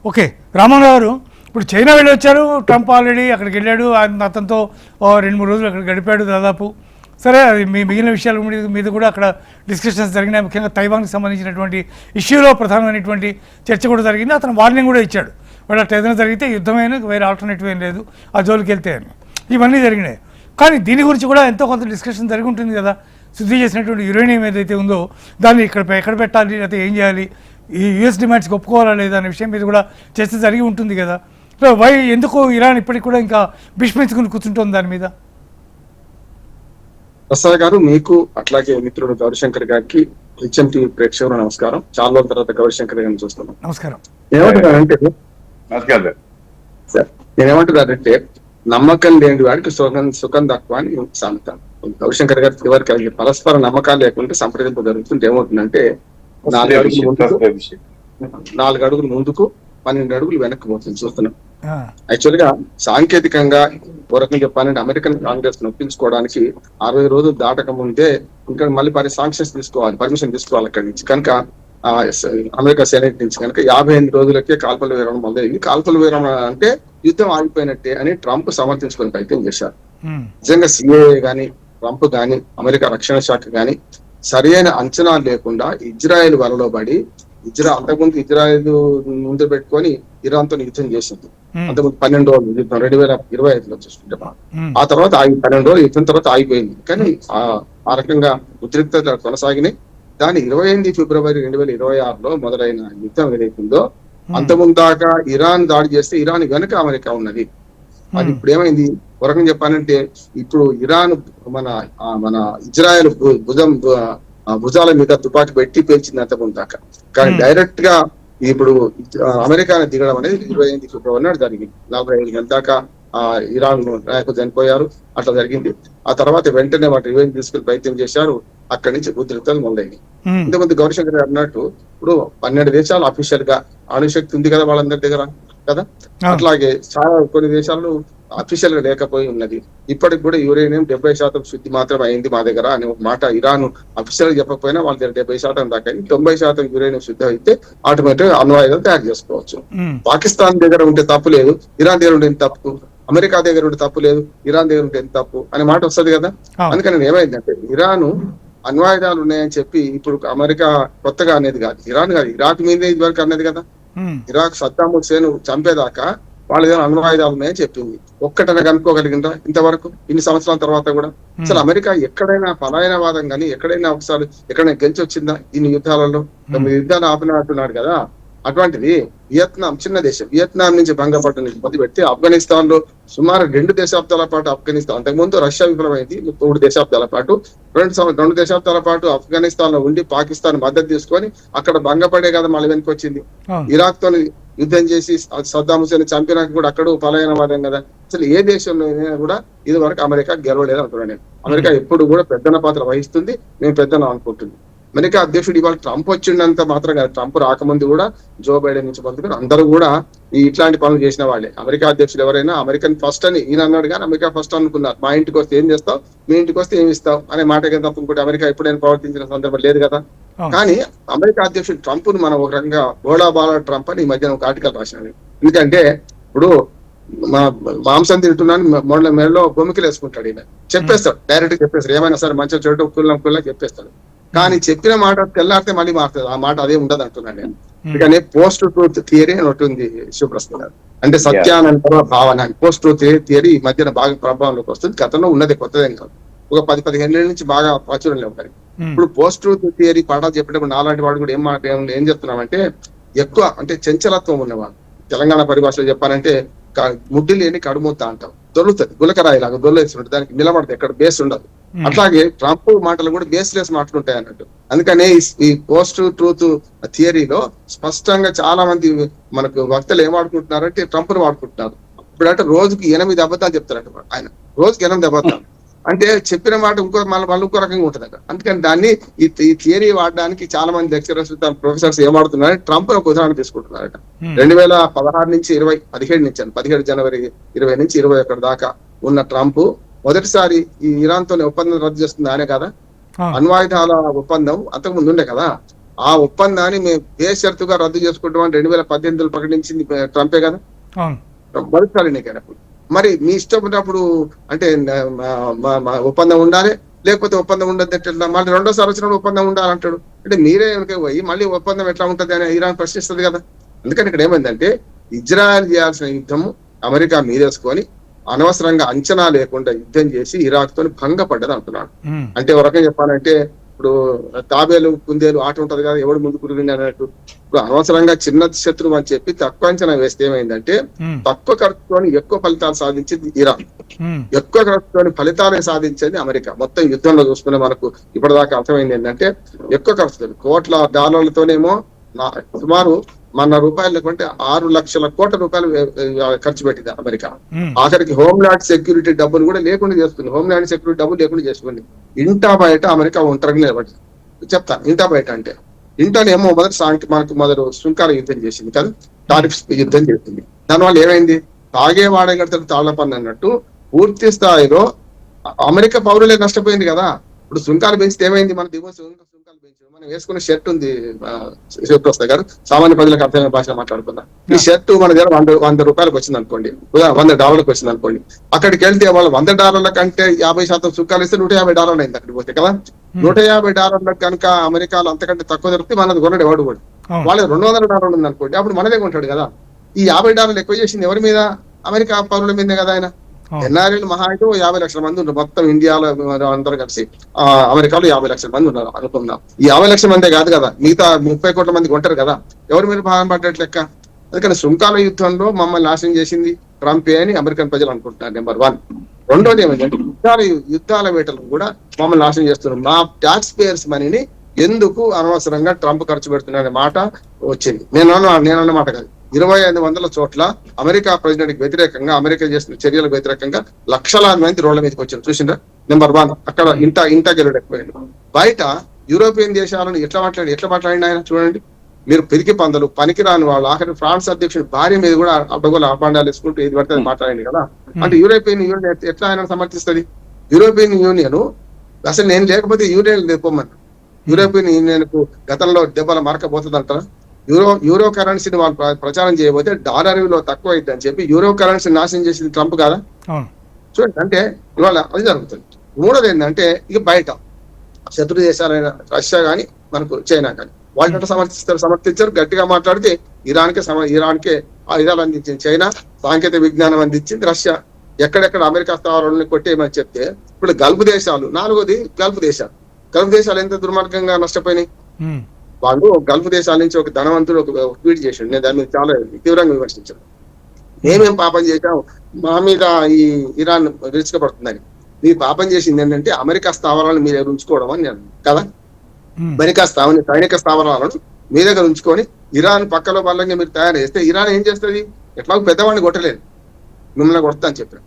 Okay, Ramarao గారు, ఇప్పుడు China వెళ్ళి వచ్చారు ట్రంప్, ఆల్రెడీ అక్కడికి వెళ్ళాడు, అతనితో 2-3 రోజులు అక్కడ గడిపాడు దాదాపు. సరే, అది మిగిలిన విషయాల మీద కూడా అక్కడ డిస్కషన్స్ జరిగినాయి. ముఖ్యంగా తైవాన్కి సంబంధించినటువంటి ఇష్యూలో ప్రధానమైనటువంటి చర్చ కూడా జరిగింది. అతను వార్నింగ్ కూడా ఇచ్చాడు, వాడు అట్లా ఏదైనా జరిగితే యుద్ధమైన వేరే ఆల్టర్నేటివ్ ఏం లేదు, ఆ జోలికి వెళ్తే అని. ఇవన్నీ జరిగినాయి. కానీ దీని గురించి కూడా ఎంతో కొంత డిస్కషన్ జరిగి ఉంటుంది కదా. శుద్ధి చేసినటువంటి యురేనియం ఏదైతే ఉందో దాన్ని ఎక్కడ పెట్టాలి, లేకపోతే ఏం చేయాలి, ఈ యుఎస్ డిమాండ్స్కి ఒప్పుకోవాలా లేదా అనే విషయం మీద కూడా చర్చ జరిగి ఉంటుంది కదా. సో ఎందుకు ఇరాన్ ఇప్పటికి కూడా ఇంకా విస్మరించుకుని కూర్చుంటుంది దాని మీద? ప్రసాద్ గారు, మీకు అట్లాగే మిత్రుడు గౌరీశంకర్ గారికి, హెచ్ఎం టీవీ ప్రేక్షకులు నమస్కారం. చాలా రోజుల తర్వాత గౌరీశంకర్ గారిని చూస్తున్నాం. నమస్కారం. ఏమంటున్నారంటే నేనేమంటున్నారంటే నమ్మకం లేని వాడికి సుఖం తక్కువ అని సామెత. గౌరీశంకర్ గారి చివరికి పరస్పర నమ్మకాలు లేకుంటే సంప్రదింపు జరుగుతుంటే ఏమవుతుందంటే 4 అడుగులు ముందుకు 12 అడుగులు వెనక్కి పోతుంది చూస్తున్నాం. యాక్చువల్ గా సాంకేతికంగా పూర్వకంగా చెప్పాలంటే అమెరికన్ కాంగ్రెస్ ఒప్పించుకోవడానికి 60 రోజులు దాటక ముందే ఇంకా మళ్ళీ సాంక్షన్స్ తీసుకోవాలి, పర్మిషన్ తీసుకోవాలి అక్కడి నుంచి. కనుక అమెరికా సెనెట్ నుంచి కనుక 58 రోజులకే కాల్పల విరమణ మొదలైంది. కాల్పల విరమణ అంటే యుద్ధం ఆగిపోయినట్టే అని ట్రంప్ సమర్థించుకునే ప్రయత్నం చేశారు. నిజంగా సిఏఏ గాని, ట్రంప్ గాని, అమెరికా రక్షణ శాఖ గాని సరైన అంచనా లేకుండా ఇజ్రాయెల్ వలలో పడి అంతకుముందు ఇజ్రాయెల్ ముందు పెట్టుకొని ఇరాన్ తో యుద్ధం చేసింది. అంతకుముందు 12 రోజులు యుద్ధం 2025లో చూసుకుంటే ఆ తర్వాత 12 రోజులు యుద్ధం తర్వాత ఆగిపోయింది. కానీ ఆ రకంగా ఉద్రిక్తత కొనసాగినాయి. దాని 28 ఫిబ్రవరి 2026లో మొదలైన యుద్ధం ఏదైతుందో అంతకుముందు దాకా ఇరాన్ దాడి చేస్తే ఇరాన్ వెనక అమెరికా ఉన్నది. అది ఇప్పుడు ఏమైంది వరకం చెప్పాలంటే ఇప్పుడు ఇరాన్ మన ఇజ్రాయెల్ భుజాల మీద తుపాకీ పెట్టి పేల్చింది అంతకుముందు దాకా. కానీ డైరెక్ట్ గా ఇప్పుడు అమెరికాని దిగడం అనేది 28 ఫిబ్రవరి నాడు జరిగింది. 45 గంటల దాకా ఇరాన్ నాయకులు చనిపోయారు, అట్లా జరిగింది. ఆ తర్వాత వెంటనే వాటి రివెంజ్ తీసుకుని ప్రయత్నం చేశారు. అక్కడి నుంచి ఉద్రిక్తలు మొదలైనవి. ఇంతకుముందు గౌరీశంకర్ గారు అన్నట్టు ఇప్పుడు 12 దేశాలు అఫీషియల్ గా అణుశక్తి ఉంది కదా వాళ్ళందరి దగ్గర కదా. అట్లాగే చాలా కొన్ని దేశాలు అఫీషియల్ గా లేకపోయి ఉన్నది. ఇప్పటికి కూడా యురేనియం 70% శుద్ధి మాత్రం అయింది మా దగ్గర అనే ఒక మాట ఇరాన్ అఫీషియల్ గా చెప్పకపోయినా వాళ్ళ దగ్గర 70% దాకా అయింది. 90% యురేనియం శుద్ధి అయితే ఆటోమేటిక్ గా అణ్వాయుధాలు తయారు చేసుకోవచ్చు. పాకిస్తాన్ దగ్గర ఉంటే తప్పు లేదు, ఇరాన్ దగ్గర ఉంటే తప్పు, అమెరికా దగ్గర ఉంటే తప్పు లేదు, ఇరాన్ దగ్గర ఉంటే తప్పు అనే మాట వస్తుంది కదా. అందుకని ఏమైందంటే ఇరాన్ అణ్వాయుధాలు ఉన్నాయని చెప్పి ఇప్పుడు అమెరికా కొత్తగా అనేది కాదు, ఇరాన్ కాదు, ఇరాక్ మీదే ఇది వరకు అన్నది కదా. ఇరాక్ సద్దాం హుస్సేన్ చంపేదాకా వాళ్ళ దగ్గర అణ్వాయుధాలు ఉన్నాయని చెప్పింది. ఒక్కటనే కనుక్కోగలిగిందా ఇంతవరకు ఇన్ని సంవత్సరాల తర్వాత కూడా? అసలు అమెరికా ఎక్కడైనా పలాయనవాదం కానీ ఎక్కడైనా ఒకసారి ఎక్కడైనా గెలిచి వచ్చిందా ఇన్ని యుద్ధాలలో? 9 యుద్ధాలు ఆపినట్టున్నాడు కదా. అటువంటిది వియత్నాం చిన్న దేశం, వియత్నాం నుంచి భంగపడ్డ నుంచి మొదలుపెట్టి ఆఫ్ఘనిస్తాన్ లో సుమారు 2 దశాబ్దాల పాటు ఆఫ్ఘనిస్తాన్, అంతకుముందు రష్యా విఫలమైంది 3 దశాబ్దాల పాటు, 2 దశాబ్దాల పాటు ఆఫ్ఘనిస్తాన్ లో ఉండి పాకిస్తాన్ మద్దతు తీసుకొని అక్కడ భంగపడే కదా మళ్ళీ వెనక్కి వచ్చింది. ఇరాక్ తో యుద్ధం చేసి సద్దాం హుస్సేన్ చంపినాక కూడా అక్కడ పలాయనవాదం కదా. అసలు ఏ దేశంలో కూడా ఇది వరకు అమెరికా గెలవలేదు అంటున్నాను నేను. అమెరికా ఎప్పుడు కూడా పెద్దన పాత్ర వహిస్తుంది, మేము పెద్దన అనుకుంటుంది. అమెరికా అధ్యక్షుడు ఇవాళ ట్రంప్ వచ్చిండంత మాత్రం కాదు, ట్రంప్ రాకముందు కూడా జో బైడెన్ నుంచి మొదలుకొని అందరూ కూడా ఇట్లాంటి పనులు చేసిన వాళ్ళే. అమెరికా అధ్యక్షుడు ఎవరైనా అమెరికన్ ఫస్ట్ అని ఈయన అన్నాడు కానీ అమెరికా ఫస్ట్ అనుకున్నారు. మా ఇంటికి వస్తే ఏం చేస్తావు, మీ ఇంటికి వస్తే ఏమి ఇస్తావు అనే మాట కదా తప్ప ఇంకోటి అమెరికా ఎప్పుడైనా ప్రవర్తించిన సందర్భం లేదు కదా. కానీ అమెరికా అధ్యక్షుడు ట్రంప్ ను మనం ఒక రకంగా బోళాబాల ట్రంప్ అని ఈ మధ్యన ఒక ఆర్టికల్ రాసినాడు. ఎందుకంటే ఇప్పుడు మాంసం తింటున్నాను మెడలో బొమ్మికలు వేసుకుంటాడు, ఈయన చెప్పేస్తాడు, డైరెక్ట్ గా చెప్పేస్తాడు, ఏమైనా సరే మంచిగా చెడు కుల్లా చెప్పేస్తాడు. కానీ చెప్పిన మాట తెల్లారితే మళ్ళీ మారుతుంది, ఆ మాట అదే ఉండదు అంటున్నాను నేను. అందుకని పోస్ట్ ట్రూత్ థియరీ అని ఒకటి ఉంది శివప్రసాద్ గారు, అంటే సత్యానంతర భావన. పోస్ట్ ట్రూత్ థియరీ ఈ మధ్యన బాగా ప్రభావంలోకి వస్తుంది, గతంలో ఉన్నది, కొత్తదేం కాదు. ఒక 10-15 ఏళ్ళ నుంచి బాగా ప్రాచుర్యంలో ఉంటాయి. ఇప్పుడు పోస్ట్ ట్రూత్ థియరీ పాఠాలు చెప్పేటప్పుడు నాలాంటి వాడు కూడా ఏం చెప్తున్నామంటే ఎక్కువ అంటే చంచలత్వం ఉన్నవాడు. తెలంగాణ పరిభాషలో చెప్పాలంటే ముడ్డి లేని కడుముద్ద అంటాం, దొరుకుతుంది గులకరాయి లాగా దొల్లేస్తుంటుంది, దానికి నిలబడదు, ఎక్కడ బేస్ ఉండదు. అట్లాగే ట్రంప్ మాటలు కూడా బేస్లెస్ మాటలు ఉంటాయి అన్నట్టు. అందుకనే ఈ పోస్ట్ ట్రూత్ థియరీలో స్పష్టంగా చాలా మంది మనకు వక్తలు ఏం వాడుకుంటున్నారంటే ట్రంప్ ను వాడుకుంటున్నారు. ఇప్పుడంటే రోజుకి 8 అబద్ధాలు చెప్తారట ఆయన, రోజుకి 8 అబద్ధాలు. అంటే చెప్పిన మాట మళ్ళీ ఇంకో రకంగా ఉంటుందట. అందుకని దాన్ని ఈ థియరీ వాడడానికి చాలా మంది లెక్చరర్స్ ప్రొఫెసర్స్ ఏం వాడుతున్నారు, ట్రంప్ ఒక ఉదాహరణ తీసుకుంటున్నారట. 2016 నుంచి 17 జనవరి 20 నుంచి 21 దాకా ఉన్న ట్రంప్ మొదటిసారి ఈ ఇరాన్ తోనే ఒప్పందం రద్దు చేస్తుంది ఆయనే కదా. అణ్వాయుధాల ఒప్పందం అంతకుముందు ఉండే కదా. ఆ ఒప్పందాన్ని మేము బేషరతుగా రద్దు చేసుకుంటామని 2018లో ప్రకటించింది ట్రంపే కదా, మరుసారి నీకైనప్పుడు. మరి మీ ఇష్టం ఉన్నప్పుడు అంటే ఒప్పందం ఉండాలి, లేకపోతే ఒప్పందం ఉండదు ఎట్లా, మళ్ళీ రెండోసారి వచ్చినప్పుడు ఒప్పందం ఉండాలంటాడు. అంటే మీరే పోయి మళ్ళీ ఒప్పందం ఎట్లా ఉంటుంది అని ఇరాన్ ప్రశ్నిస్తుంది కదా. అందుకని ఇక్కడ ఏమైందంటే ఇజ్రాయెల్ చేయాల్సిన యుద్ధము అమెరికా మీదేసుకొని అనవసరంగా అంచనా లేకుండా యుద్ధం చేసి ఇరాక్ తోని భంగపడ్డది అంటున్నాడు. అంటే ఒక రకంగా చెప్పాలంటే ఇప్పుడు తాబేలు కుందేలు ఆట ఉంటది కదా, ఎవడు ముందు కురిగింది అన్నట్టు. ఇప్పుడు అనవసరంగా చిన్న శత్రువు అని చెప్పి తక్కువ అంచనా వేస్తే ఏమైందంటే తక్కువ ఖర్చుతోని ఎక్కువ ఫలితాలు సాధించింది ఇరాన్, ఎక్కువ ఖర్చుతోని ఫలితాలు సాధించేది అమెరికా. మొత్తం యుద్ధంలో చూసుకునే మనకు ఇప్పటిదాకా అర్థమైంది ఏంటంటే ఎక్కువ ఖర్చుతో కోట్ల డాలర్లతోనేమో సుమారు మన రూపాయలు లేకుంటే 6 లక్షల కోట్ల రూపాయలు ఖర్చు పెట్టింది అమెరికా. ఆఖరికి హోమ్లాండ్ సెక్యూరిటీ డబ్బులు కూడా లేకుండా చేస్తుంది, హోమ్లాండ్ సెక్యూరిటీ డబ్బులు లేకుండా చేసుకుంది. ఇంటా బయట అమెరికా ఒంటరిగా నిలబడింది. చెప్తా ఇంటా బయట అంటే ఇంటానేమో మనకు మొదలు సుంకాల యుద్ధం చేసింది కదా, టారిఫ్స్ యుద్ధం చేసింది. దానివల్ల ఏమైంది, తాగేవాడగడతాడు తాళ్ల పన్ను అన్నట్టు పూర్తి స్థాయిలో అమెరికా పౌరులే నష్టపోయింది కదా. ఇప్పుడు సుంకాలు పెంచితే ఏమైంది, మన దిగువ సుంకాలు పెంచారు. మనం వేసుకున్న షర్ట్ ఉంది, షర్ట్ వస్తాయి కదా, సామాన్య ప్రజలకు అర్థమైన భాష మాట్లాడుకుందాం. ఈ షర్ట్ మన దగ్గర 100 రూపాయలకు వచ్చింది అనుకోండి, $100 వచ్చింది అనుకోండి. అక్కడికి వెళ్తే వాళ్ళు $100 కంటే 50% సుంకాలు ఇస్తే $150 అయింది అక్కడికి పోతే కదా. $150 కనుక అమెరికాలో అంతకంటే తక్కువ దొరికితే మనది కొనడు ఎవడు కూడా. వాళ్ళకి $200 ఉంది అనుకోండి, అప్పుడు మనదే కొంటాడు కదా. ఈ $50 ఎక్కువ చేసింది ఎవరి మీద, అమెరికా పౌరుల మీదే కదా. ఆయన ఎన్ఆర్ఐలు మహా అయితే 50 లక్షల మంది ఉన్నారు మొత్తం ఇండియాలో అందరూ కలిసి. అమెరికాలో 50 లక్షల మంది ఉన్నారు అనుకుందాం. ఈ 50 లక్షల మందే కాదు కదా, మిగతా 30 కోట్ల మంది కొంటారు కదా, ఎవరి మీద భాగం పడ్డట్లు లెక్క. అందుకని సుంకాల యుద్ధంలో మమ్మల్ని నాశనం చేసింది ట్రంపే అని అమెరికన్ ప్రజలు అనుకుంటున్నారు, నెంబర్ 1. రెండోది ఏమైందంటే యుద్ధాల వేటలు కూడా మమ్మల్ని నాశనం చేస్తున్నారు. మా ట్యాక్స్ పేయర్స్ మనీని ఎందుకు అనవసరంగా ట్రంప్ ఖర్చు పెడుతున్నారనే మాట వచ్చింది. నేనన్న మాట కాదు. 2500 చోట్ల అమెరికా ప్రెసిడెంట్ కి వ్యతిరేకంగా, అమెరికా చేసిన చర్యలకు వ్యతిరేకంగా లక్షలాది మంది రోడ్ల మీదకి వచ్చారు. చూసిందా, నెంబర్ 1. అక్కడ ఇంట గెలవలేకపోయాడు. బయట యూరోపియన్ దేశాలను ఎట్లా మాట్లాడిన ఆయన చూడండి. మీరు పిరికి పందలు, పనికిరాని వాళ్ళు. ఆఖరి ఫ్రాన్స్ అధ్యక్షుడు భార్య మీద కూడా అడ్డగోలు అపాండాలు వేసుకుంటూ ఇది పడితే మాట్లాడింది కదా. అంటే యూరోపియన్ యూనియన్ ఎట్లా ఆయన సమర్థిస్తుంది? యూరోపియన్ యూనియన్ అసలు నేను లేకపోతే యూనియన్ లేకపోమని, యూరోపియన్ యూనియన్ కు గతంలో దెబ్బల మరకపోతుంది అంటారా? యూరో కరెన్సీని వాళ్ళు ప్రచారం చేయబోతే డాలర్ విలువ తక్కువ అయింది అని చెప్పి యూరో కరెన్సీ నాశనం చేసింది ట్రంప్ కాదా? చూడండి, అంటే ఇవాళ అది జరుగుతుంది. మూడోది ఏంటంటే ఇక బయట శత్రు దేశాలైన రష్యా కానీ మనకు చైనా కానీ వాళ్ళు ఎట్లా సమర్థించారు. గట్టిగా మాట్లాడితే ఇరాన్కే ఆయుధాలు అందించింది చైనా, సాంకేతిక విజ్ఞానం అందించింది రష్యా. ఎక్కడెక్కడ అమెరికా స్థావరాలను కొట్టేయమని చెప్తే ఇప్పుడు గల్ఫ్ దేశాలు, 4వది గల్ఫ్ దేశాలు ఎంత దుర్మార్గంగా నష్టపోయినాయి. వాళ్ళు గల్ఫ్ దేశాల నుంచి ఒక ధనవంతుడు ఒక ట్వీట్ చేశాడు, నేను దాన్ని చాలా తీవ్రంగా విమర్శించాను. మేమేం పాపం చేశాం, మా మీద ఈ ఇరాన్ విరుచుకపడుతుందని. మీరు పాపం చేసింది ఏంటంటే అమెరికా స్థావరాలను మీ దగ్గర ఉంచుకోవడం అని నేను కదా. అమెరికా సైనిక స్థావరాలను మీ దగ్గర ఉంచుకొని ఇరాన్ పక్కలో బలంగా మీరు తయారు చేస్తే ఇరాన్ ఏం చేస్తుంది? ఎట్లాగో పెద్దవాడిని కొట్టలేదు, మిమ్మల్ని కొడతా అని చెప్పారు.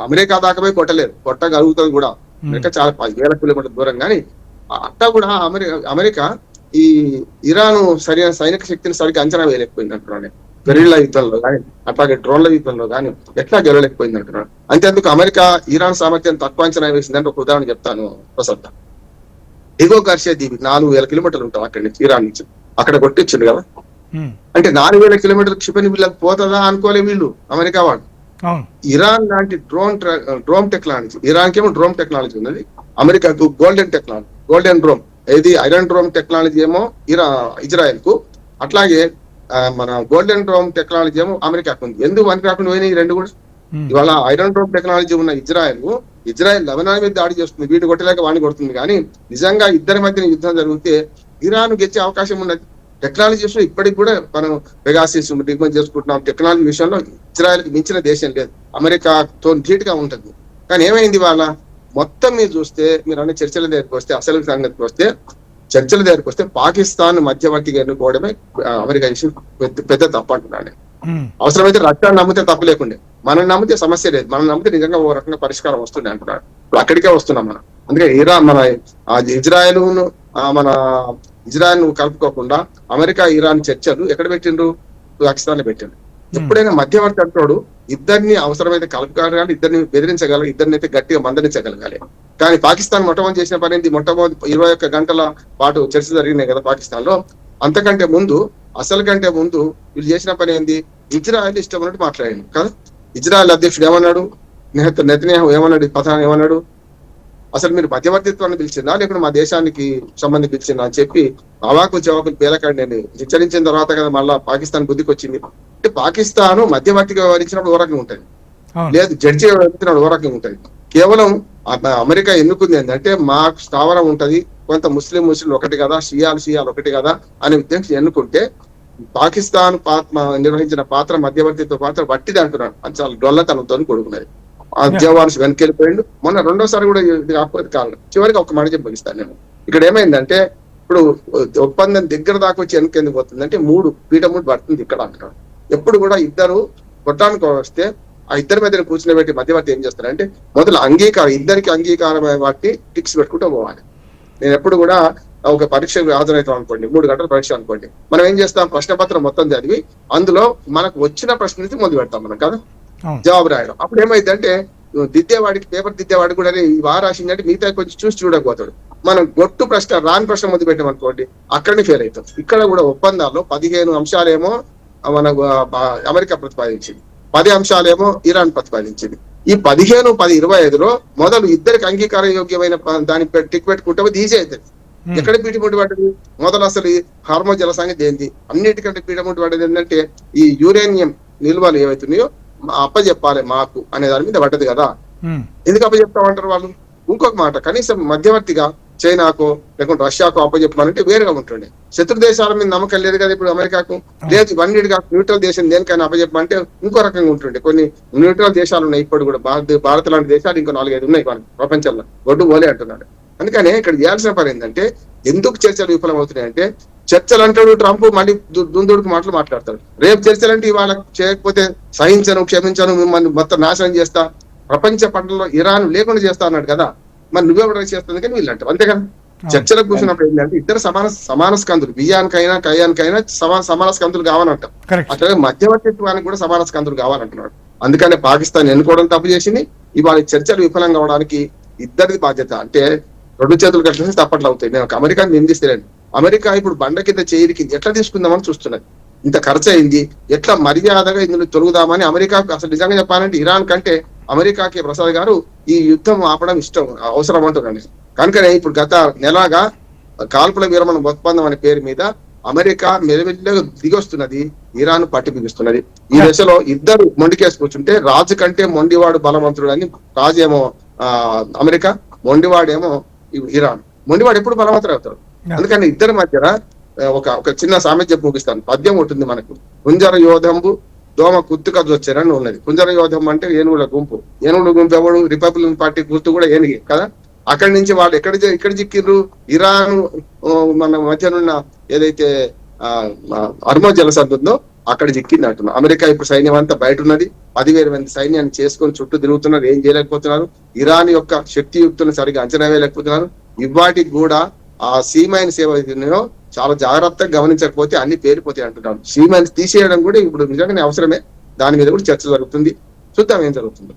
అమెరికా దాకా కొట్టలేదు, కొట్టగలుగుతుంది కూడా. అమెరికా చాలా 10,000 కిలోమీటర్ల దూరం. కానీ అట్టా కూడా అమెరికా ఈ ఇరాన్ సరైన సైనిక శక్తిని సరిగ్గా అంచనా వేయలేకపోయింది అంటున్నాడు. గెరిల్లా యుద్ధంలో కానీ అట్లాగే డ్రోన్ల యుద్ధంలో కానీ ఎట్లా గెలవలేకపోయింది అంటున్నాడు. అంతేందుకు అమెరికా ఇరాన్ సామర్థ్యాన్ని తక్కువ అంచనా వేసిందంటే ఒక ఉదాహరణ చెప్తాను ప్రసద్ద. దిగో గర్షియా దీవి 4000 కిలోమీటర్లు ఉంటాం అక్కడి నుంచి, ఇరాన్ నుంచి. అక్కడ కొట్టించింది కదా. అంటే 4000 కిలోమీటర్ల క్షిపణి వీళ్ళకి పోతుందా అనుకోలే వీళ్ళు, అమెరికా వాళ్ళు. ఇరాన్ లాంటి డ్రోన్ టెక్నాలజీ, ఇరాన్ కేమో డ్రోన్ టెక్నాలజీ ఉన్నది, అమెరికాకు గోల్డెన్ డ్రోమ్, ఇది ఐరన్ డ్రోమ్ టెక్నాలజీ ఏమో ఇజ్రాయెల్ కు, అట్లాగే మన గోల్డెన్ డ్రోమ్ టెక్నాలజీ ఏమో అమెరికాకు ఉంది. ఎందుకు అమెరికాకు పోయినాయి ఈ రెండు కూడా? ఇవాళ ఐరన్ డ్రోమ్ టెక్నాలజీ ఉన్న ఇజ్రాయెల్ లెబనాన్ మీద దాడి చేస్తుంది, వీటి కొట్టలేక వాడిని కొడుతుంది. కానీ నిజంగా ఇద్దరి మధ్యన యుద్ధం జరిగితే ఇరాన్ గెలిచే అవకాశం ఉన్నది. టెక్నాలజీస్ లో ఇప్పటికి కూడా మనం పెగాసిస్ దిగుమతి చేసుకుంటున్నాం. టెక్నాలజీ విషయంలో ఇజ్రాయెల్ కి మించిన దేశం లేదు, అమెరికాతో ధీటుగా ఉంటుంది. కానీ ఏమైంది వాళ్ళ మొత్తం మీరు చూస్తే, మీరు అన్ని చర్చల దగ్గరికి వస్తే, అసలు సంగతికి వస్తే, చర్చల దగ్గరికి వస్తే పాకిస్తాన్ మధ్యవర్తిగా ఎన్నుకోవడమే అమెరికా చేసిన పెద్ద తప్పు అంటున్నాను. అవసరమైతే రష్యా నమ్మితే తప్పు లేకుండే, మనం నమ్మితే సమస్య లేదు, మనం నమ్మితే నిజంగా ఓ రకంగా పరిష్కారం వస్తుంది అంటున్నాడు. ఇప్పుడు అక్కడికే వస్తున్నాం మనం. అందుకే మన ఇజ్రాయెల్ కలుపుకోకుండా అమెరికా ఇరాన్ చర్చలు ఎక్కడ పెట్టిండ్రు? పాకిస్తాన్ లో పెట్టిండ్రు. ఎప్పుడైనా మధ్యవర్తి అంటాడు ఇద్దరిని అవసరమైతే కలపగలగాలి, ఇద్దరిని బెదిరించగలగాలి, ఇద్దరిని అయితే గట్టిగా మందలించగలగాలి. కానీ పాకిస్తాన్ మొట్టమొదటి చేసిన పని ఏంటి? మొట్టమొదటి 21 గంటల పాటు చర్చ జరిగినాయి కదా పాకిస్తాన్ లో. అంతకంటే ముందు, అసలు కంటే ముందు వీళ్ళు చేసిన పని ఏంది? ఇజ్రాయెల్ ఇష్టం అన్నట్టు మాట్లాడాడు కదా. ఇజ్రాయెల్ అధ్యక్షుడు ఏమన్నాడు? నెతన్యాహు ఏమన్నాడు? పథాన్ ఏమన్నాడు? అసలు మీరు మధ్యవర్తిత్వాన్ని పిలిచిందా లేకపోతే మా దేశానికి సంబంధించి పిలిచిందా అని చెప్పి అవాకు జవాబులు పేలకండి నేను హెచ్చరించిన తర్వాత కదా మళ్ళా పాకిస్తాన్ బుద్ధికి వచ్చింది. అంటే పాకిస్తాన్ మధ్యవర్తిగా వ్యవహరించినప్పుడు ఓ రకంగా ఉంటుంది, లేదు జడ్జిగా వ్యవహరించినప్పుడు ఓ రకంగా ఉంటుంది. కేవలం అమెరికా ఎన్నుకుంది ఏంటంటే మా స్థావరం ఉంటది, కొంత ముస్లింలు ఒకటి కదా, షియాలు ఒకటి కదా అనే ఉద్దేశం ఎన్నుకుంటే పాకిస్తాన్ నిర్వహించిన పాత్ర మధ్యవర్తిత్వ పాత్ర వట్టిది అంటున్నాడు. అది చాలా డొల్లతనంతో కూడుకున్నది. ఆ జవాన్స్ వెనకెళ్ళిపోయిండు. మొన్న రెండోసారి కూడా ఇది కాకపోతే కారణం. చివరికి ఒక మాట చెప్పిస్తాను నేను. ఇక్కడ ఏమైందంటే ఇప్పుడు ఒప్పందం దగ్గర దాకా వచ్చి వెనకెందుకు పోతుంది అంటే 3 పీఠముడు పడుతుంది ఇక్కడ అంటున్నాడు. ఎప్పుడు కూడా ఇద్దరు కొట్టానికి వస్తే ఆ ఇద్దరి మీద కూర్చుని మధ్యవర్తి ఏం చేస్తారంటే మొదలు ఇద్దరికి అంగీకారం వాటి టిక్స్ పెట్టుకుంటూ పోవాలి. నేను ఎప్పుడు కూడా ఒక పరీక్షకు హాజరవుతాం అనుకోండి, 3 గంటల పరీక్ష అనుకోండి, మనం ఏం చేస్తాం? ప్రశ్నపత్రం మొత్తం చదివి అందులో మనకు వచ్చిన ప్రశ్న నుంచి మొదలు పెడతాం మనం కదా జవాబు రాయడం. అప్పుడు ఏమైందంటే పేపర్ దిద్దేవాడికి కూడా వారు రాసిందంటే మిగతా కొంచెం చూసి చూడకపోతాడు. మనం గొట్టు ప్రశ్న రాని ప్రశ్న మొదలు పెట్టాం అనుకోండి, అక్కడనే ఫెయిల్ అవుతాం. ఇక్కడ కూడా ఒప్పందాల్లో 15 అంశాలేమో మనకు అమెరికా ప్రతిపాదించింది, 10 అంశాలేమో ఇరాన్ ప్రతిపాదించింది. ఈ 15, 10, 25లో మొదలు ఇద్దరికి అంగీకార యోగ్యమైన దాని టిక్ పెట్టుకుంటే ఈజీ అవుతుంది. ఎక్కడ పీఠముడి పడ్డది? మొదలు అసలు హార్మో జల సంగతి ఏంది? అన్నిటికంటే పీఠముడి పడ్డది ఏంటంటే ఈ యురేనియం నిల్వలు ఏవైతున్నాయో అప్పచెప్పాలి మాకు అనే దాని మీద పడ్డది కదా. ఎందుకు అప్పచెప్తామంటారు వాళ్ళు? ఇంకొక మాట, కనీసం మధ్యవర్తిగా చైనాకో లేకుంటే రష్యాకో అప్పచెప్పాలంటే వేరుగా ఉంటుండే. శత్రు దేశాల మీద నమ్మకం లేదు కదా ఇప్పుడు అమెరికాకు, లేదు ఇవన్నీటిగా న్యూట్రల్ దేశం దేనికైనా అప్పచెప్పమంటే ఇంకో రకంగా ఉంటుండే. కొన్ని న్యూట్రల్ దేశాలు ఉన్నాయి ఇప్పుడు కూడా, భారత్ లాంటి దేశాలు ఇంకో 4-5 ఉన్నాయి ప్రపంచంలో, ఒడ్డు పోలే అంటున్నాడు. అందుకనే ఇక్కడ చేయాల్సిన పని ఏంటంటే ఎందుకు చర్చలు విఫలం అవుతున్నాయంటే చర్చలు అంటాడు ట్రంప్, మళ్ళీ దుందుడుకు మాటలు మాట్లాడతాడు. రేపు చర్చలు అంటే ఇవాళ చేయకపోతే సహించను, క్షమించను, మిమ్మల్ని మొత్తం నాశనం చేస్తా, ప్రపంచ పంటల్లో ఇరాన్ లేకుండా చేస్తా అన్నాడు కదా. మరి నువ్వెవడ చేస్తుంది కానీ వీళ్ళు అంటారు అంతే కదా. చర్చలకు కూర్చున్నప్పుడు ఏంటంటే ఇద్దరు సమాన స్కందులు, బియ్యానికైనా కయ్యానికైనా సమాన స్కందులు కావాలంటాం. అట్లాగే మధ్యవర్తిత్వానికి కూడా సమాన స్కందులు కావాలంటున్నాడు. అందుకనే పాకిస్తాన్ ఎన్నుకోవడం తప్పు చేసింది. ఇవాళ చర్చలు విఫలం కావడానికి ఇద్దరిది బాధ్యత. అంటే 2 చేతులు కట్టిస్తే తప్పట్లు అవుతాయి. నేను అమెరికాని నిందిస్తలేను. అమెరికా ఇప్పుడు బండ కింద చేయిరి కింద ఎట్లా తీసుకుందామని చూస్తున్నది. ఇంత ఖర్చు అయింది, ఎట్లా మర్యాదగా ఇందులో తొలుగుదామని అమెరికాకు, అసలు నిజంగా చెప్పాలంటే ఇరాన్ కంటే అమెరికాకి ప్రసాద్ గారు ఈ యుద్ధం ఆపడం అవసరం అంటున్నాను. కనుకనే ఇప్పుడు గత నెలగా కాల్పుల విరమణ ఒప్పందం అనే పేరు మీద అమెరికా మెల్లమెల్లగా దిగొస్తున్నది, ఇరాన్ పట్టి బిగుస్తున్నది. ఈ దశలో ఇద్దరు మొండికేసి కూర్చుంటే రాజు కంటే మొండివాడు బలవంతుడు అని. రాజు ఏమో అమెరికా, మొండివాడేమో ఇరాన్. మొండివాడు ఎప్పుడు బలవంతుడు అవుతాడు. అందుకని ఇద్దరి మధ్యన ఒక చిన్న సామెత చెప్పి ముగిస్తాను. పద్యం ఉంటుంది మనకు, కుంజర యోధంబు దోమ కుత్తుక వచ్చారని ఉన్నది. కుంజర యోధం అంటే ఏనుగుల గుంపు. ఏనుగుల గుంపు ఎవడు? రిపబ్లికన్ పార్టీ గుర్తు కూడా ఏనుగే కదా. అక్కడి నుంచి వాళ్ళు ఎక్కడ చిక్కిర్రు? ఇరాన్ మన మధ్యనున్న ఏదైతే హర్మో జలసంధి ఉందో అక్కడ చిక్కింది అంటున్నారు. అమెరికా ఇప్పుడు సైన్యం అంతా బయట ఉన్నది, 10,000 మంది సైన్యాన్ని చేసుకొని చుట్టూ తిరుగుతున్నారు, ఏం చేయలేకపోతున్నారు. ఇరాన్ యొక్క శక్తియుక్తులను సరిగా అంచనా వేయలేకపోతున్నారు. ఇవాటికి కూడా ఆ సీమైన్ సేవ ఉన్నాయో చాలా జాగ్రత్తగా గమనించకపోతే అన్ని పేరిపోతాయి అంటున్నాను. సీమైన్ తీసేయడం కూడా ఇప్పుడు నిజంగానే అవసరమే. దాని మీద కూడా చర్చ జరుగుతుంది. చూద్దాం ఏం జరుగుతుందో.